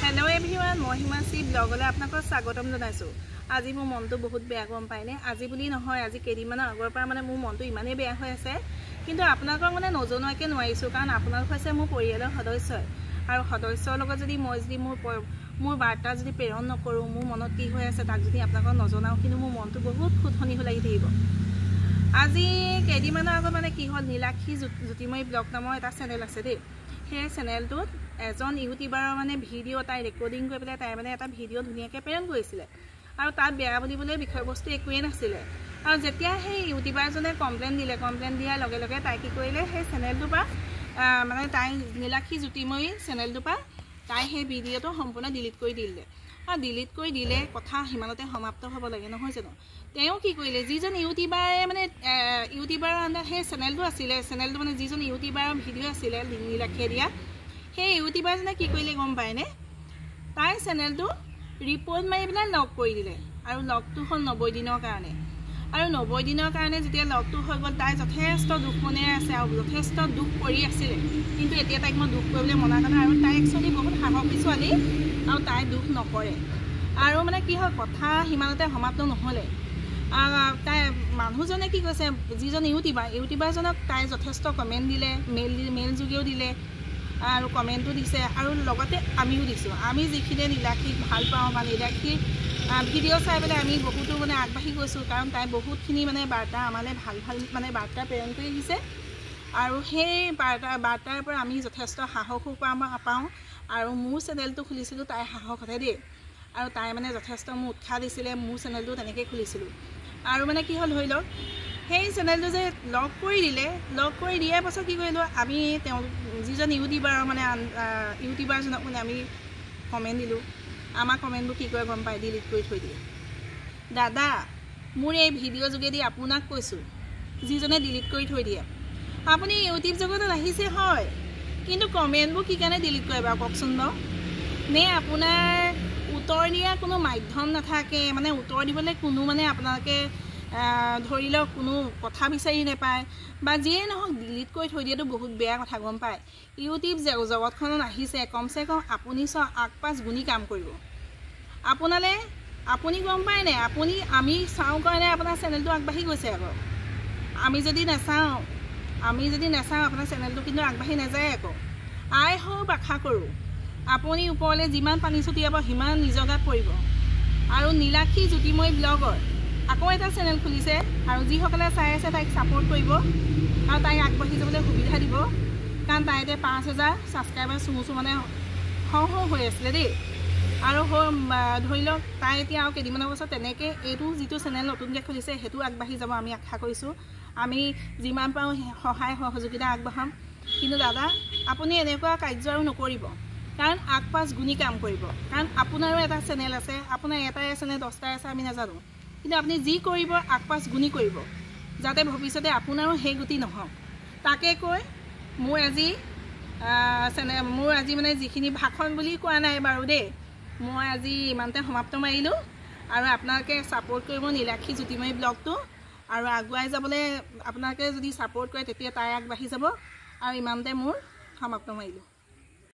Hello everyone मैं हिमांशी ब्लगले आपनाक स्वागतम जानाइছো। আজি মোৰ মনটো বহুত বেয়া গম পাইনে। আজি বুলি নহয় আজি কেইদিনমান আগৰ পৰা মানে মোৰ মনটো ইমানেই বেয়া হৈ আছে, কিন্তু আপোনালোকক মানে নজনোৱাকে নোৱাৰিছো কাৰণ আপোনালোক হৈছে মোৰ পৰিয়ালৰ সদস্য আৰু সদস্যৰ লগত যদি মই যদি মোৰ বাৰ্তা যদি প্ৰেৰণ নকৰো মোৰ মনত কি হৈ আছে তাক যদি আপোনালোকক নজনাও কিন্তু মোৰ মনটো বহুত খুটনি হৈ লাগি থাকিব। আজি কেইদিনমানৰ আগত মানে কি হ'ল নীলাক্ষী জ্যোতিময়ী ব্লগ নামৰ এটা চেনেল আছে দেই। সেই চেনেলটোত এজন ইউটিউবাৰৰ মানে ভিডিঅ' তাই ৰেকৰ্ডিং কৰি পেলাই তাই মানে এটা ভিডিঅ' ধুনীয়াকৈ প্ৰেৰণ কৰিছিলে আৰু তাত বেয়া বুলিবলৈ বিষয়বস্তু একোৱেই নাছিলে। আৰু যেতিয়া সেই ইউটিউবাৰজনে কমপ্লেইন দিয়াৰ লগে লগে তাই কি কৰিলে সেই চেনেলটোৰ পৰা মানে তাই নীলাক্ষী জ্যোতিময়ী চেনেলটোৰ পৰা তাই সেই ভিডিঅ'টো সম্পূৰ্ণ ডিলিট কৰি দিলে। আৰু ডিলিট কৰি দিলে কথা সিমানতে সমাপ্ত হ'ব লাগে নহয় জানো। তেওঁ কি কৰিলে যিজন ইউটিউবাৰে মানে ইউটিউবাৰৰ আণ্ডাৰ সেই চেনেলটো আছিলে, চেনেলটো মানে যিজন ইউটিউবাৰৰ ভিডিঅ' আছিলে নীলাক্ষীয়ে দিয়া সেই ইউটিউবাৰজনে কি কৰিলে গম পায়নে, তাই চেনেলটো ৰিপৰ্ট মাৰি পেলাই লক কৰি দিলে। আৰু লকটো হ'ল 90 দিনৰ কাৰণে। আৰু 90 দিনৰ কাৰণে যেতিয়া লকটো হৈ গ'ল তাই যথেষ্ট দুখ মনেৰে আছে আৰু যথেষ্ট দুখ কৰি আছিলে, কিন্তু এতিয়া তাইক মই দুখ কৰিবলৈ মনা কথা। আৰু তাই একচুৱেলি বহুত সাহসী ছোৱালী আৰু তাই দুখ নকৰে। আৰু মানে কি হয় কথা সিমানতে সমাপ্ত নহ'লে তাই মানুহজনে কি কৈছে যিজন ইউটিউবাৰজনক তাই যথেষ্ট কমেণ্ট দিলে, মেইল যোগেও দিলে আৰু কমেণ্টো দিছে আৰু লগতে আমিও দিছোঁ। আমি যিখিনি নীলাক্ষীক ভাল পাওঁ বা নীলাক্ষীৰ ভিডিঅ' চাই পেলাই আমি বহুতো মানে আগবাঢ়ি গৈছোঁ কাৰণ তাই বহুতখিনি মানে বাৰ্তা আমালৈ ভাল মানে বাৰ্তা প্ৰেৰণ কৰি আহিছে আৰু সেই বাৰ্তাৰ পৰা আমি যথেষ্ট সাহসো পাওঁ। আৰু মোৰ চেনেলটো খুলিছিলোঁ তাই সাহসতে দেই, আৰু তাই মানে যথেষ্ট মোক উৎসাহ দিছিলে। মোৰ চেনেলটো তেনেকৈ খুলিছিলোঁ আৰু মানে কি হ'ল ধৰি লওক সেই চেনেলটো যে লক কৰি দিয়াৰ পাছত কি কৰিলোঁ আমি তেওঁ যিজন ইউটিউবাৰৰ মানে ইউটিউবাৰজনক মানে আমি কমেণ্ট দিলোঁ। আমাৰ কমেণ্টবোৰ কি কৰে গম পাই ডিলিট কৰি থৈ দিয়ে। দাদা মোৰ এই ভিডিঅ' যোগেদি আপোনাক কৈছোঁ যিজনে ডিলিট কৰি থৈ দিয়ে, আপুনি ইউটিউব জগতত আহিছে হয়, কিন্তু কমেণ্টবোৰ কি কাৰণে ডিলিট কৰে বাৰু কওকচোন বাৰু। নে আপোনাৰ উত্তৰ দিয়া কোনো মাধ্যম নাথাকে, মানে উত্তৰ দিবলৈ কোনো মানে আপোনালোকে ধৰি লওক কোনো কথা বিচাৰি নাপায় বা যিয়ে নহওক ডিলিট কৰি থৈ দিয়াটো বহুত বেয়া কথা গম পায়। ইউটিউব জগতখনত আহিছে কমচে কম আপুনি আগ পাছ গুণি কাম কৰিব। আপুনি গম পায় নাই আমি চাওঁ কাৰণে আপোনাৰ চেনেলটো আগবাঢ়ি গৈছে। আকৌ আমি যদি নাচাওঁ আপোনাৰ চেনেলটো কিন্তু আগবাঢ়ি নাযায়। আকৌ আই হওক আশা কৰোঁ আপুনি ওপৰলৈ যিমান পানী ছটিয়াব সিমান নিজৰ গাত পৰিব। আৰু নীলাক্ষী জ্যোতিময়ী ব্লগৰ আকৌ এটা চেনেল খুলিছে আৰু যিসকলে চাই আছে তাইক ছাপোৰ্ট কৰিব আৰু তাইক আগবাঢ়ি যাবলৈ সুবিধা দিব কাৰণ তাই এতিয়া 5000 ছাবস্ক্ৰাইবাৰ চুমুচু মানে হওঁ হৈ আছিলে দেই। আৰু ধৰি লওক তাই এতিয়া আৰু কেইদিনমানৰ পাছত তেনেকৈ এইটো যিটো চেনেল নতুনকৈ খুলিছে সেইটো আগবাঢ়ি যাব আমি আশা কৰিছোঁ। আমি যিমান পাৰোঁ সহায় সহযোগিতা আগবঢ়াম। কিন্তু দাদা আপুনি এনেকুৱা কাৰ্য আৰু নকৰিব কাৰণ আগ পাছ গুণি কাম কৰিব। কাৰণ আপোনাৰো এটা চেনেল আছে, আপোনাৰ এটাই চেনেল 10টাই আছে আমি নাজানো, কিন্তু আপুনি যি কৰিব আগ পাছ গুণি কৰিব যাতে ভৱিষ্যতে আপোনাৰো সেই গতি নহওক। তাকে কৈ মোৰ আজি মানে যিখিনি ভাষণ বুলি কোৱা নাই বাৰু দেই, মই আজি ইমানতে সমাপ্ত মাৰিলোঁ। আৰু আপোনালোকে ছাপোৰ্ট কৰিব নীলাক্ষী জ্যোতিময়ী ব্লগটো আৰু আগুৱাই যাবলৈ আপোনালোকে যদি ছাপোৰ্ট কৰে তেতিয়া তাই আগবাঢ়ি যাব। আৰু ইমানতে মোৰ সমাপ্ত মাৰিলোঁ।